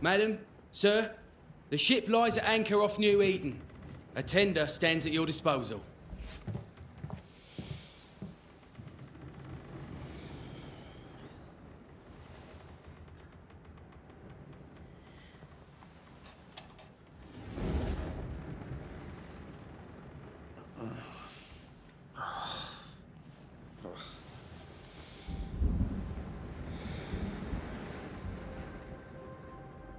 Madam, sir, the ship lies at anchor off New Eden. A tender stands at your disposal.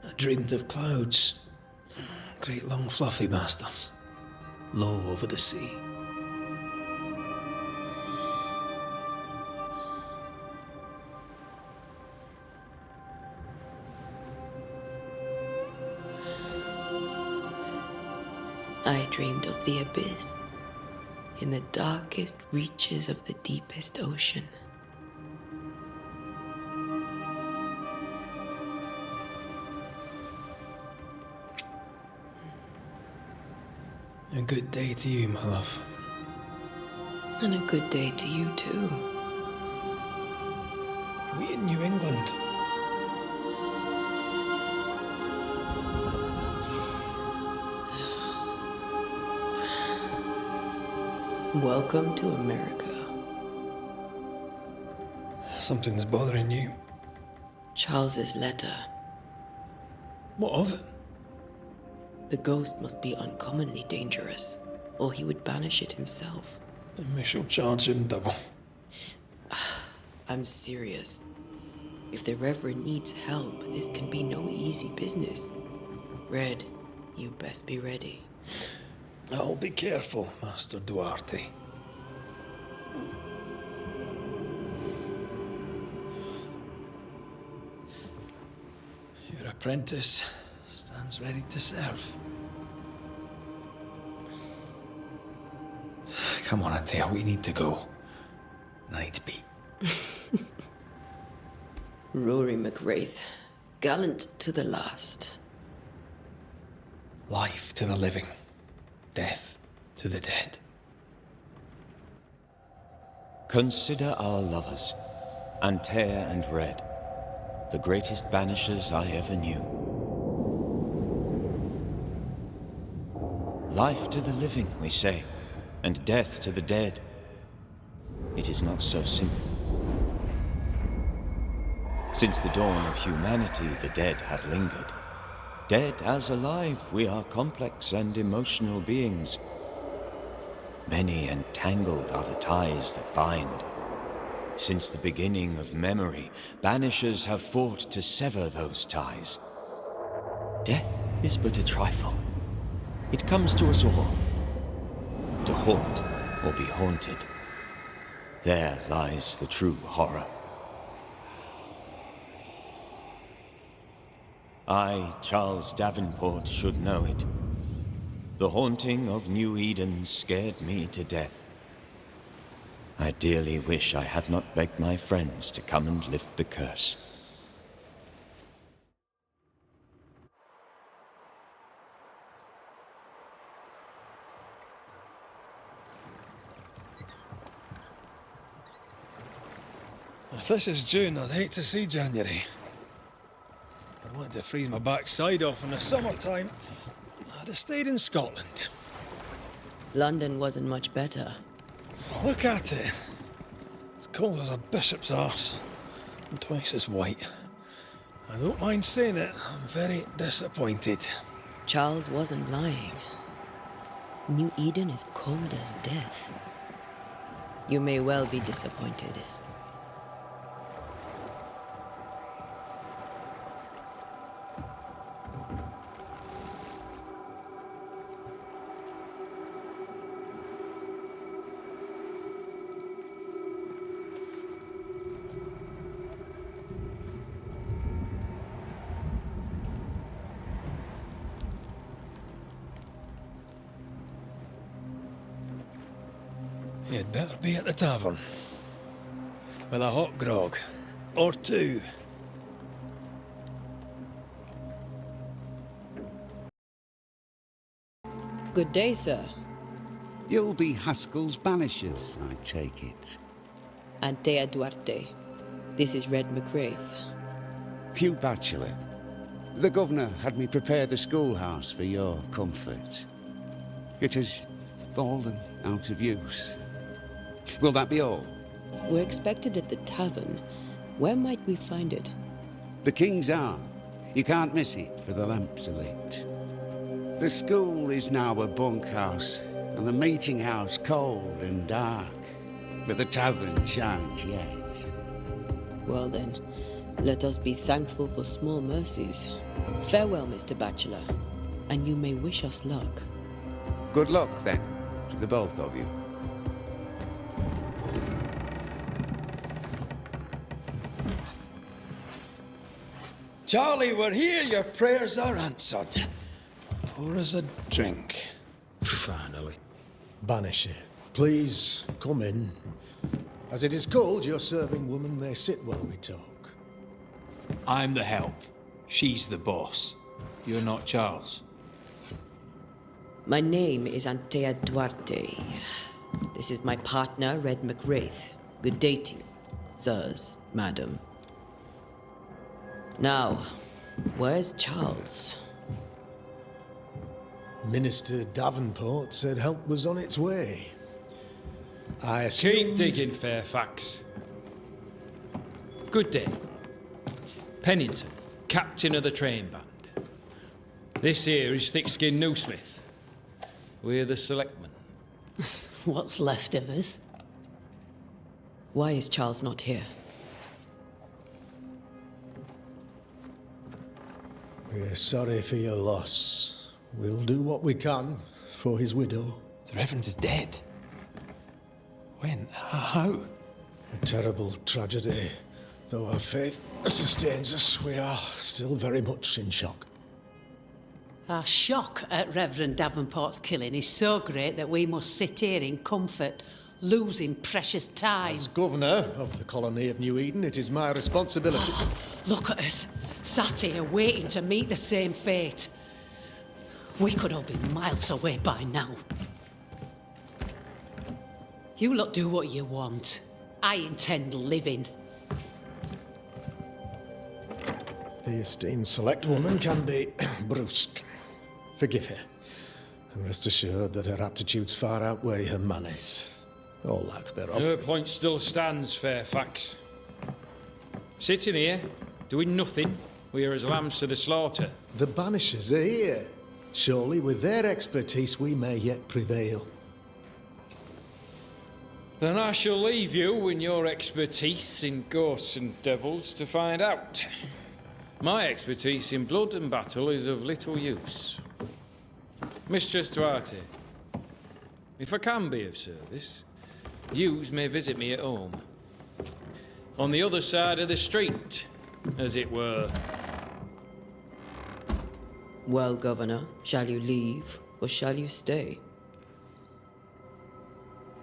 I dreamed of clouds. Great long fluffy bastards. Low over the sea. I dreamed of the abyss, in the darkest reaches of the deepest ocean. A good day to you, my love. And a good day to you too. Are we in New England? Welcome to America. Something's bothering you. Charles's letter. What of it? The ghost must be uncommonly dangerous, or he would banish it himself. And we shall charge him double. I'm serious. If the Reverend needs help, this can be no easy business. Red, you best be ready. I'll be careful, Master Duarte. Your apprentice stands ready to serve. Come on, Antea, we need to go. I need to be. Rory McRaith, gallant to the last. Life to the living, death to the dead. Consider our lovers, Antea and Red, the greatest banishers I ever knew. Life to the living, we say, and death to the dead. It is not so simple. Since the dawn of humanity, the dead have lingered. Dead as alive, we are complex and emotional beings. Many and tangled are the ties that bind. Since the beginning of memory, banishers have fought to sever those ties. Death is but a trifle. It comes to us all. To haunt or be haunted. There lies the true horror. I, Charles Davenport, should know it. The haunting of New Eden scared me to death. I dearly wish I had not begged my friends to come and lift the curse. If this is June, I'd hate to see January. I'd want to freeze my backside off in the summertime. I'd have stayed in Scotland. London wasn't much better. Look at it. As cold as a bishop's arse. And twice as white. I don't mind saying it, I'm very disappointed. Charles wasn't lying. New Eden is cold as death. You may well be disappointed. You'd better be at the tavern. With a hot grog. Or two. Good day, sir. You'll be Haskell's Banishers, I take it. Antea Duarte. This is Red McRaith. Pew Bachelor. The governor had me prepare the schoolhouse for your comfort. It has fallen out of use. Will that be all? We're expected at the tavern. Where might we find it? The King's Arm. You can't miss it, for the lamps are lit. The school is now a bunkhouse, and the meeting house cold and dark. But the tavern shines yet. Well then, let us be thankful for small mercies. Farewell, Mr. Bachelor, and you may wish us luck. Good luck, then, to the both of you. Charlie, we're here. Your prayers are answered. Pour us a drink. Finally. Banisher, please come in. As it is cold, your serving woman may sit while we talk. I'm the help. She's the boss. You're not Charles. My name is Antea Duarte. This is my partner, Red Raith. Good day to you, sirs, madam. Now, where's Charles? Minister Davenport said help was on its way. I assume... Keep digging, Fairfax. Good day. Pennington, captain of the train band. This here is Thick-Skinned Newsmith. We're the selectmen. What's left of us? Why is Charles not here? We're sorry for your loss. We'll do what we can for his widow. The Reverend is dead. When? How? A terrible tragedy. Though our faith sustains us, we are still very much in shock. Our shock at Reverend Davenport's killing is so great that we must sit here in comfort, losing precious time. As governor of the colony of New Eden, it is my responsibility... Look at us, sat here waiting to meet the same fate. We could all be miles away by now. You lot do what you want. I intend living. The esteemed select woman can be brusque. Forgive her. And rest assured that her aptitudes far outweigh her manners. Or lack thereof. Her point still stands, Fairfax. Sitting here, doing nothing, we are as lambs to the slaughter. The Banishers are here. Surely with their expertise we may yet prevail. Then I shall leave you and your expertise in ghosts and devils to find out. My expertise in blood and battle is of little use. Mistress Duarte, if I can be of service, yous may visit me at home. On the other side of the street, as it were. Well, Governor, shall you leave or shall you stay?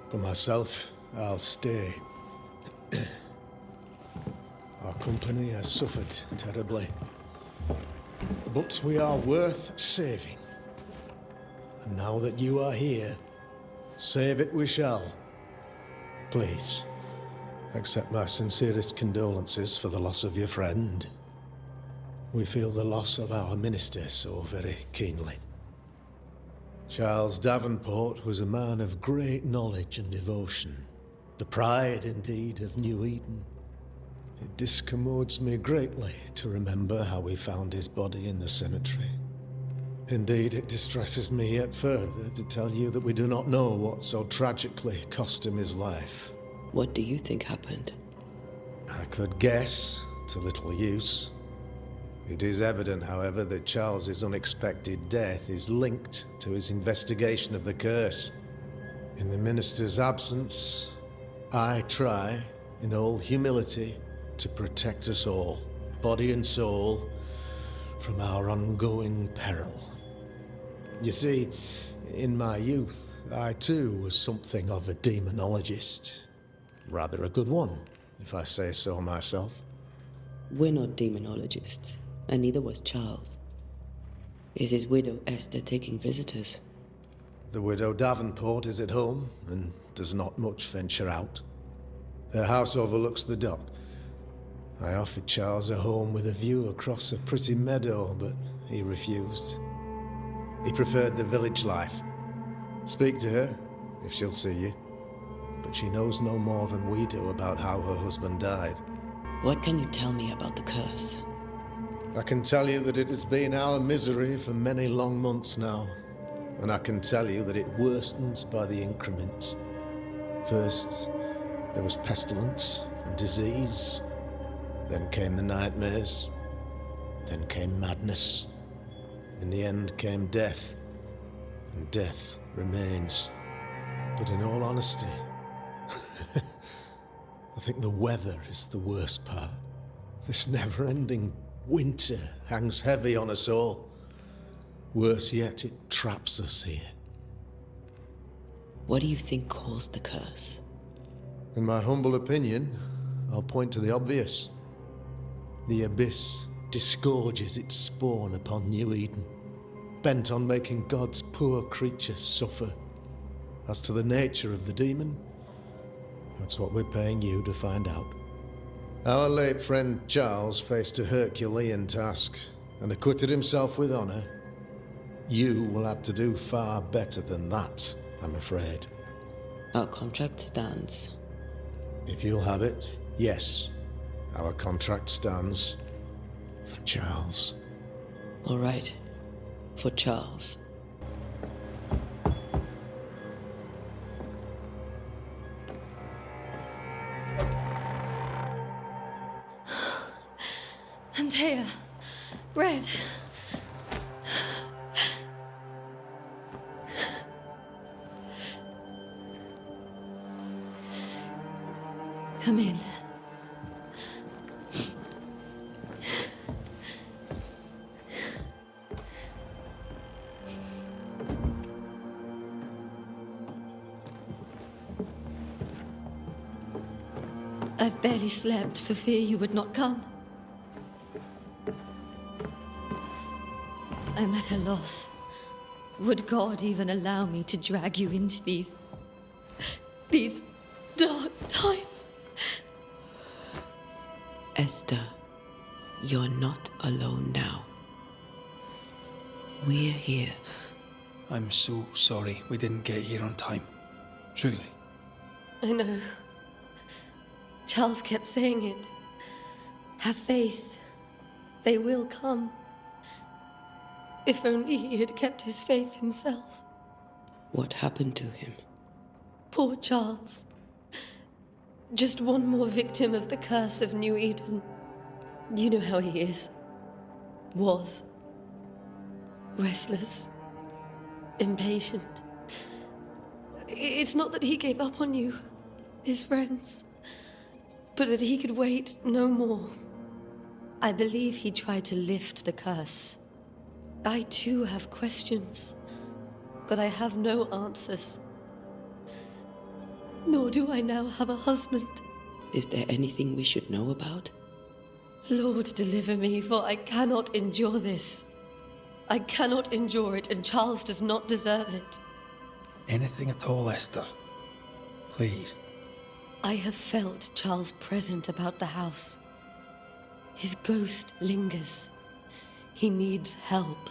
For myself, I'll stay. Our company has suffered terribly. But we are worth saving. And now that you are here, save it we shall. Please, accept my sincerest condolences for the loss of your friend. We feel the loss of our minister so very keenly. Charles Davenport was a man of great knowledge and devotion. The pride, indeed, of New Eden. It discommodes me greatly to remember how we found his body in the cemetery. Indeed, it distresses me yet further to tell you that we do not know what so tragically cost him his life. What do you think happened? I could guess, to little use. It is evident, however, that Charles's unexpected death is linked to his investigation of the curse. In the minister's absence, I try, in all humility, to protect us all, body and soul, from our ongoing peril. You see, in my youth, I too was something of a demonologist. Rather a good one, if I say so myself. We're not demonologists, and neither was Charles. Is his widow Esther taking visitors? The widow Davenport is at home, and does not much venture out. Her house overlooks the dock. I offered Charles a home with a view across a pretty meadow, but he refused. He preferred the village life. Speak to her, if she'll see you. But she knows no more than we do about how her husband died. What can you tell me about the curse? I can tell you that it has been our misery for many long months now. And I can tell you that it worsens by the increment. First, there was pestilence and disease. Then came the nightmares. Then came madness. In the end came death. And death remains. But in all honesty, I think the weather is the worst part. This never-ending winter hangs heavy on us all. Worse yet, it traps us here. What do you think caused the curse? In my humble opinion, I'll point to the obvious. The abyss disgorges its spawn upon New Eden, bent on making God's poor creatures suffer. As to the nature of the demon, that's what we're paying you to find out. Our late friend Charles faced a Herculean task and acquitted himself with honor. You will have to do far better than that, I'm afraid. Our contract stands. If you'll have it, yes. Our contract stands for Charles. All right. For Charles. Antea, Red. Come in. I've barely slept for fear you would not come. I'm at a loss. Would God even allow me to drag you into these dark times? Esther, you're not alone now. We're here. I'm so sorry we didn't get here on time. Truly. I know. Charles kept saying it. Have faith. They will come. If only he had kept his faith himself. What happened to him? Poor Charles. Just one more victim of the curse of New Eden. You know how he is. Was. Restless. Impatient. It's not that he gave up on you, his friends, but that he could wait no more. I believe he tried to lift the curse. I too have questions, but I have no answers. Nor do I now have a husband. Is there anything we should know about? Lord, deliver me, for I cannot endure this. I cannot endure it, and Charles does not deserve it. Anything at all, Esther. Please. I have felt Charles present about the house. His ghost lingers. He needs help.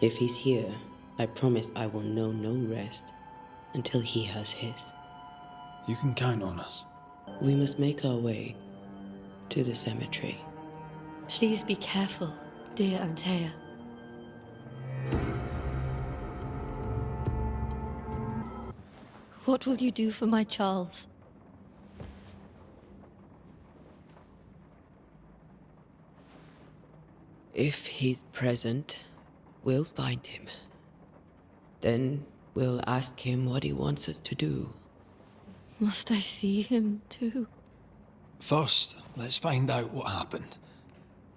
If he's here, I promise I will know no rest until he has his. You can count on us. We must make our way to the cemetery. Please be careful, dear Antea. What will you do for my Charles? If he's present, we'll find him. Then we'll ask him what he wants us to do. Must I see him too? First, let's find out what happened.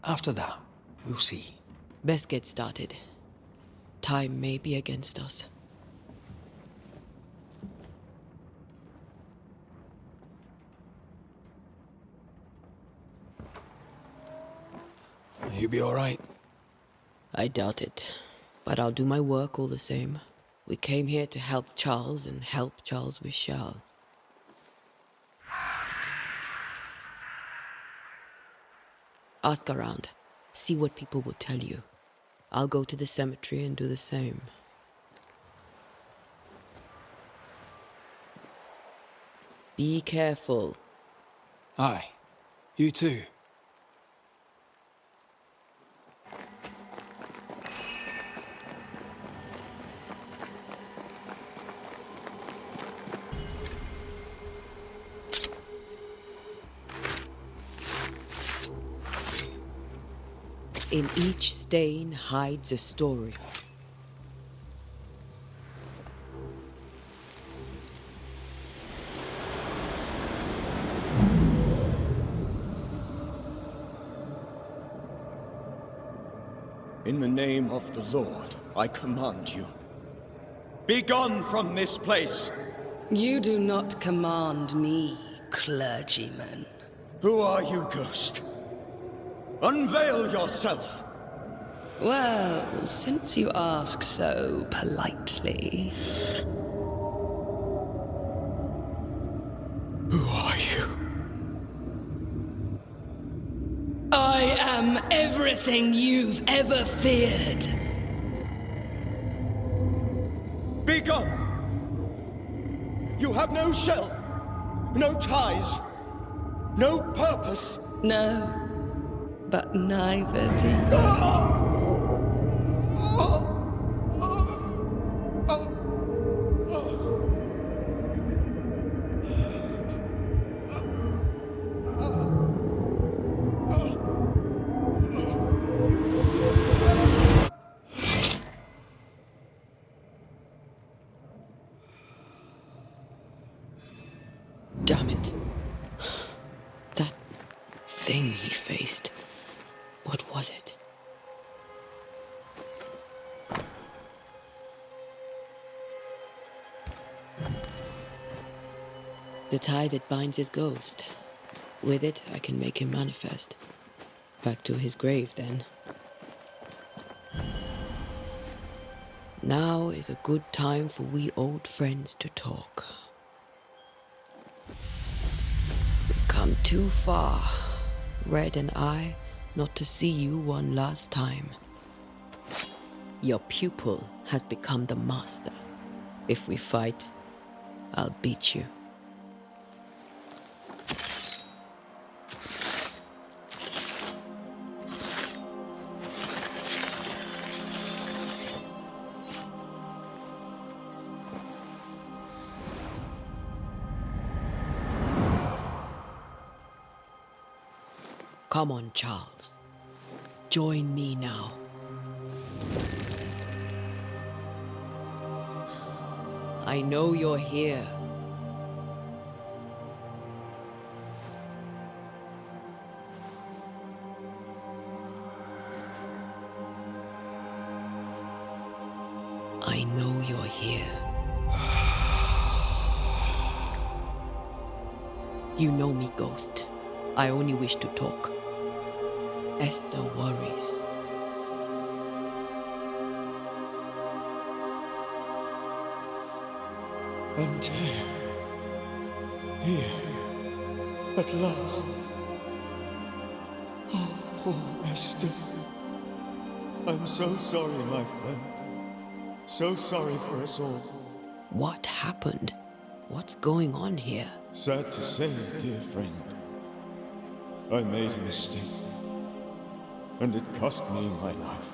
After that, we'll see. Best get started. Time may be against us. You be all right? I doubt it, but I'll do my work all the same. We came here to help Charles, and help Charles we shall. Ask around. See what people will tell you. I'll go to the cemetery and do the same. Be careful. Aye. You too. In each stain hides a story. In the name of the Lord, I command you. Be gone from this place! You do not command me, clergyman. Who are you, ghost? Unveil yourself! Well, since you ask so politely... Who are you? I am everything you've ever feared. Be gone! You have no shell, no ties, no purpose. No, but neither do you. Damn it. That thing he faced. What was it? The tie that binds his ghost. With it, I can make him manifest. Back to his grave, then. Now is a good time for we old friends to talk. We've come too far, Red and I, not to see you one last time. Your pupil has become the master. If we fight, I'll beat you. Come on, Charles. Join me now. I know you're here. I know you're here. You know me, Ghost. I only wish to talk. Esther worries. Antea. Here. At last. Oh, poor Esther. I'm so sorry, my friend. So sorry for us all. What happened? What's going on here? Sad to say, dear friend. I made a mistake. And it cost me my life.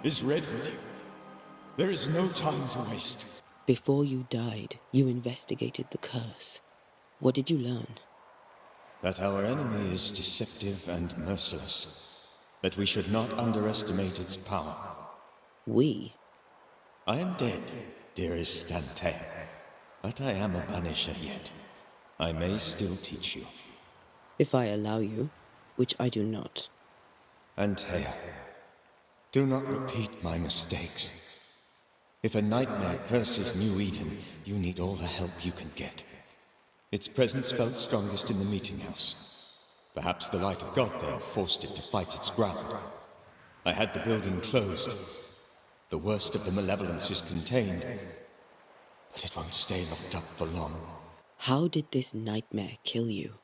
Is Red with you? There is no time to waste. Before you died, you investigated the curse. What did you learn? That our enemy is deceptive and merciless. That we should not underestimate its power. We? I am dead, dearest Antea. But I am a Banisher yet. I may still teach you. If I allow you, which I do not. Antea, do not repeat my mistakes. If a nightmare curses New Eden, you need all the help you can get. Its presence felt strongest in the meeting house. Perhaps the light of God there forced it to fight its ground. I had the building closed. The worst of the malevolence is contained, but it won't stay locked up for long. How did this nightmare kill you?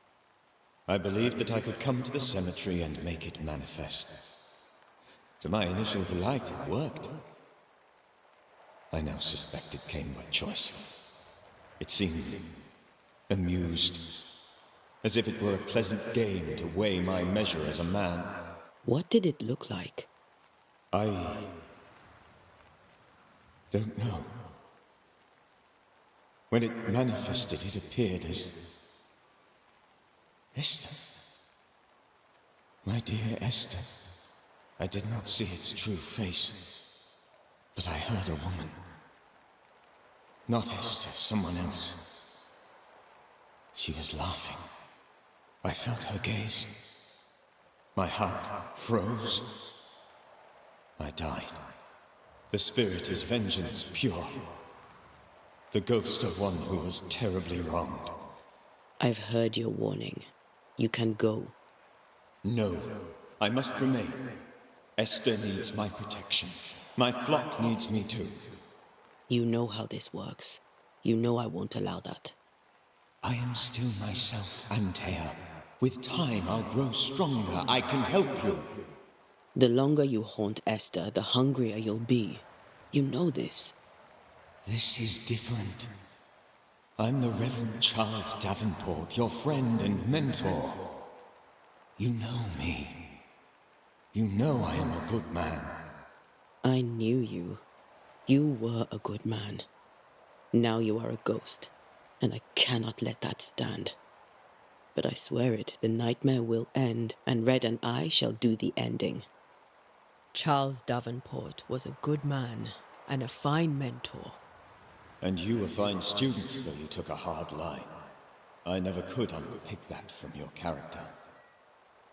I believed that I could come to the cemetery and make it manifest. To my initial delight, it worked. I now suspect it came by choice. It seemed amused, as if it were a pleasant game to weigh my measure as a man. What did it look like? I don't know. When it manifested, it appeared as Esther. My dear Esther. I did not see its true face, but I heard a woman. Not Esther, someone else. She was laughing. I felt her gaze. My heart froze. I died. The spirit is vengeance pure. The ghost of one who was terribly wronged. I've heard your warning. You can go. No, I must remain. Esther needs my protection. My flock needs me too. You know how this works. You know I won't allow that. I am still myself, Antea. With time, I'll grow stronger. I can help you. The longer you haunt Esther, the hungrier you'll be. You know this. This is different. I'm the Reverend Charles Davenport, your friend and mentor. You know me. You know I am a good man. I knew you. You were a good man. Now you are a ghost, and I cannot let that stand. But I swear it, the nightmare will end, and Red and I shall do the ending. Charles Davenport was a good man and a fine mentor. And you a fine student, though you took a hard line. I never could unpick that from your character.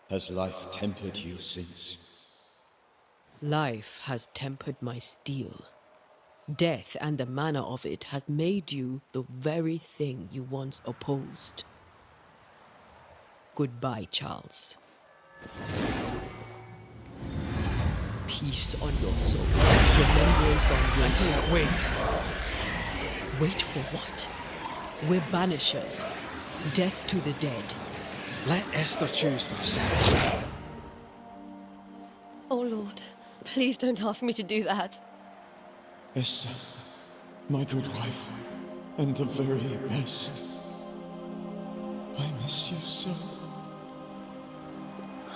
Has life tempered you since? Life has tempered my steel. Death and the manner of it has made you the very thing you once opposed. Goodbye, Charles. Peace on your soul. Remembrance on your... Antea, wait. Wait for what? We're Banishers. Death to the dead. Let Esther choose for herself. Oh, Lord, please don't ask me to do that. Esther, my good wife, and the very best. I miss you so.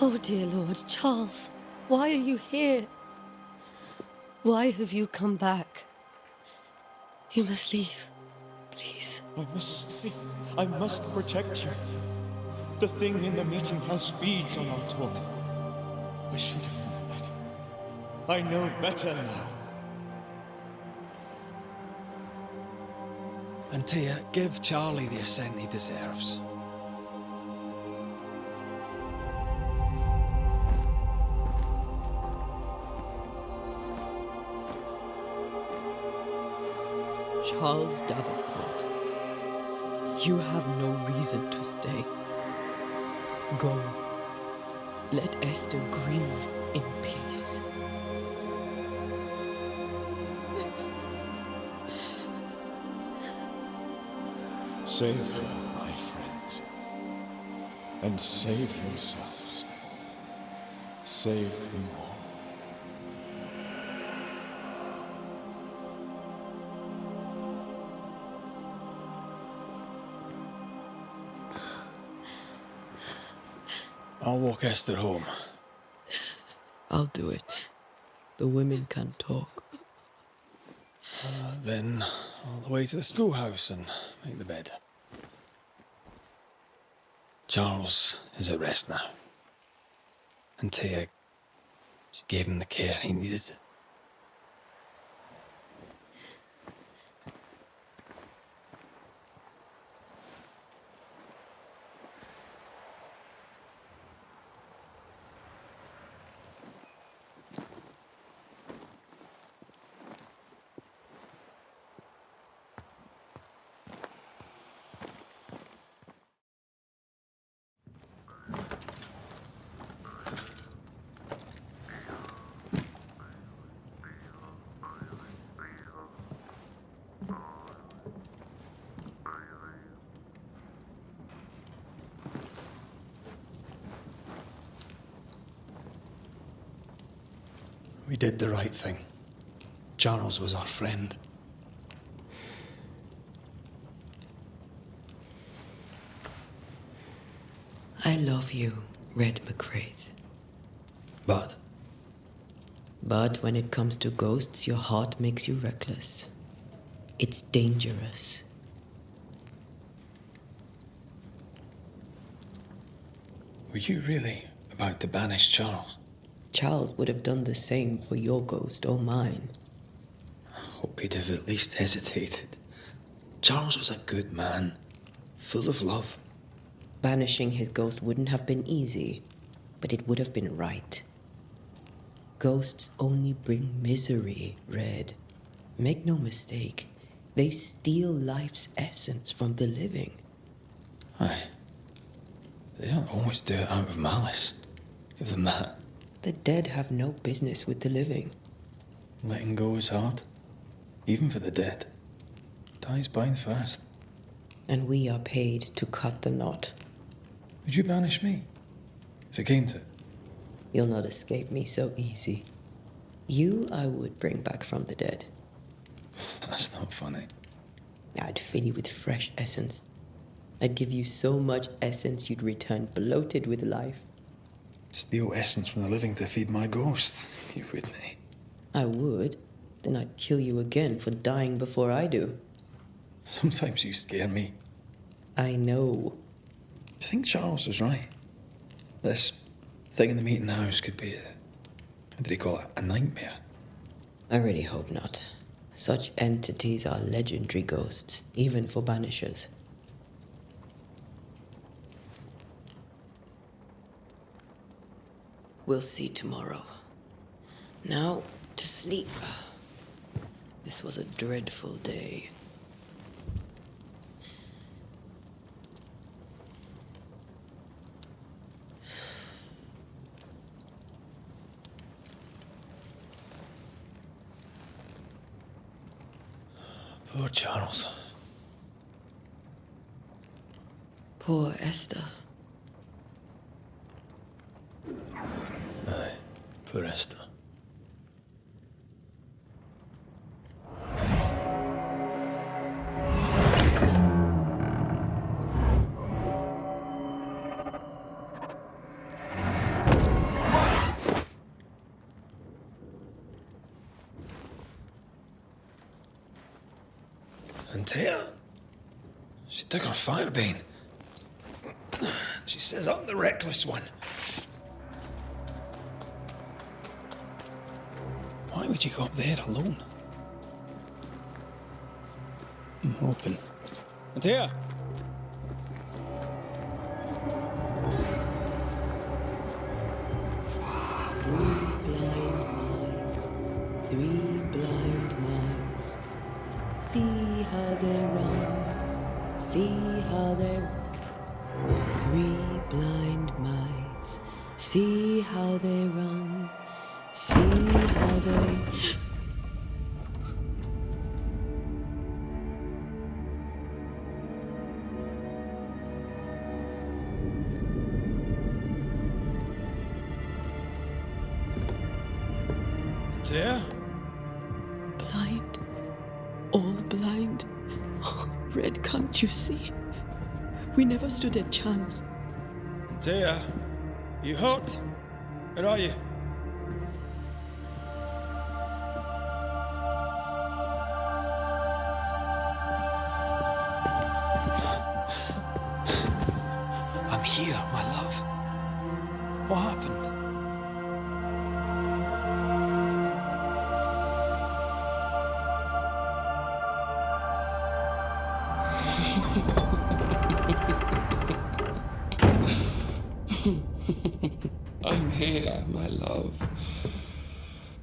Oh, dear Lord, Charles, why are you here? Why have you come back? You must leave, please. I must stay. I must protect you. The thing in the meeting house feeds on our torment. I should have known better. I know better now. Antea, give Charlie the ascent he deserves. Charles Davenport, you have no reason to stay. Go. Let Esther grieve in peace. Save her, my friends. And save yourselves. Save them all. I'll walk Esther home. I'll do it. The women can talk. Then all the way to the schoolhouse and make the bed. Charles is at rest now. Antea, she gave him the care he needed. We did the right thing. Charles was our friend. I love you, Red McRaith. But But when it comes to ghosts, your heart makes you reckless. It's dangerous. were you really about to banish Charles? Charles would have done the same for your ghost or mine. I hope he'd have at least hesitated. Charles was a good man, full of love. Banishing his ghost wouldn't have been easy, but it would have been right. Ghosts only bring misery, Red. Make no mistake, they steal life's essence from the living. Aye. They don't always do it out of malice. Give them that. The dead have no business with the living. Letting go is hard. Even for the dead. Ties bind fast. And we are paid to cut the knot. Would you banish me? If it came to it? You'll not escape me so easy. You I would bring back from the dead. That's not funny. I'd fill you with fresh essence. I'd give you so much essence you'd return bloated with life. Steal essence from the living to feed my ghost. You wouldn't. I would. Then I'd kill you again for dying before I do. Sometimes you scare me. I know. Do you think Charles was right? This thing in the meeting house could be what did he call it? A nightmare? I really hope not. Such entities are legendary ghosts, even for Banishers. We'll see tomorrow. Now, to sleep. This was a dreadful day. Poor Charles. Poor Esther. Aye, poor Esther. Antea, she took her firebane. She says I'm the reckless one. Why would you go up there alone? I'm hoping. Antea! Three blind mice. See how they run. See how they run. Three blind mice. See how they run. See how they... Antea? Blind. All blind. Oh, Red, can't you see? We never stood a chance. Antea, you hurt? Where are you? I'm here, my love. What happened? I'm here, my love.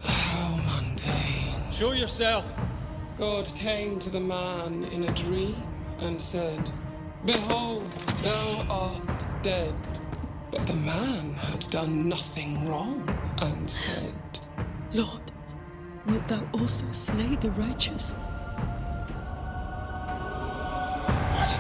How mundane. Show yourself. God came to the man in a dream and said, "Behold, thou art dead." But the man had done nothing wrong and said, Lord, wilt thou also slay the righteous? What?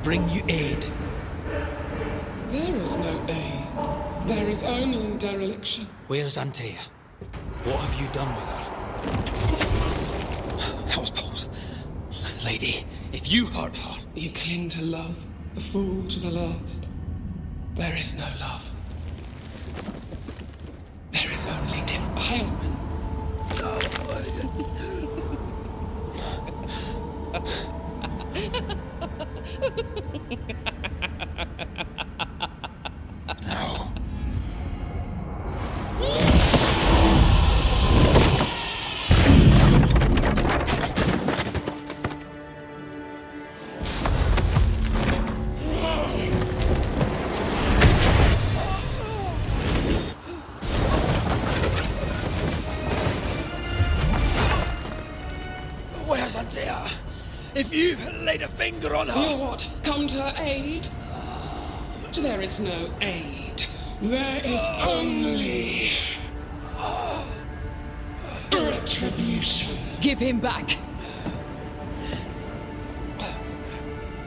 bring you aid. There is no aid. There is only dereliction. Where's Antea? What have you done with her? Hellsballs. Lady, if you hurt her... You cling to love, a fool to the last. There is no love. There is only defilement. No. Where's Antea? If you've laid a finger on her... You'll what? Come to her aid? There is no aid. There is only... retribution. Give him back!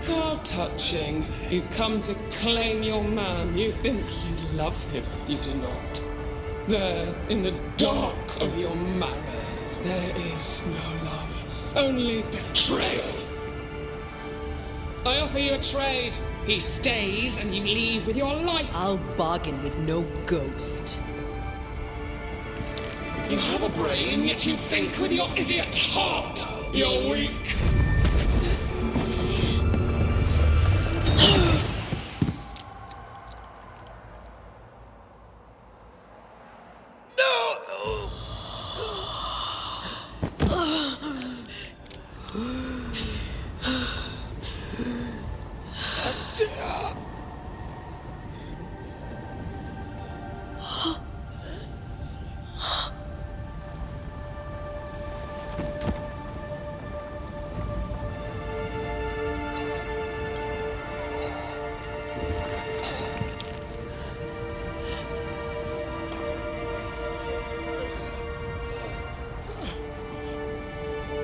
How touching. You come to claim your man. You think you love him. You do not. There, in the dark of your marrow, there is no love. Only betrayal. I offer you a trade. He stays and you leave with your life. I'll bargain with no ghost. You have a brain, yet you think with your idiot heart. You're weak.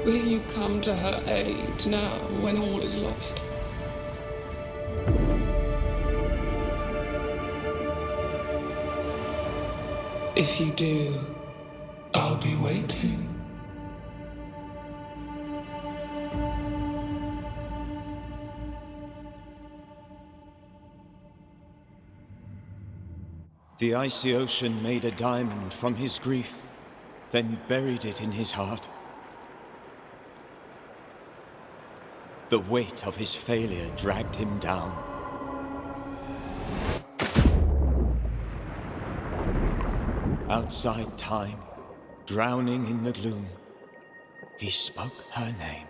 Will you come to her aid now, when all is lost? If you do, I'll be waiting. The icy ocean made a diamond from his grief, then buried it in his heart. The weight of his failure dragged him down. Outside time, drowning in the gloom, he spoke her name.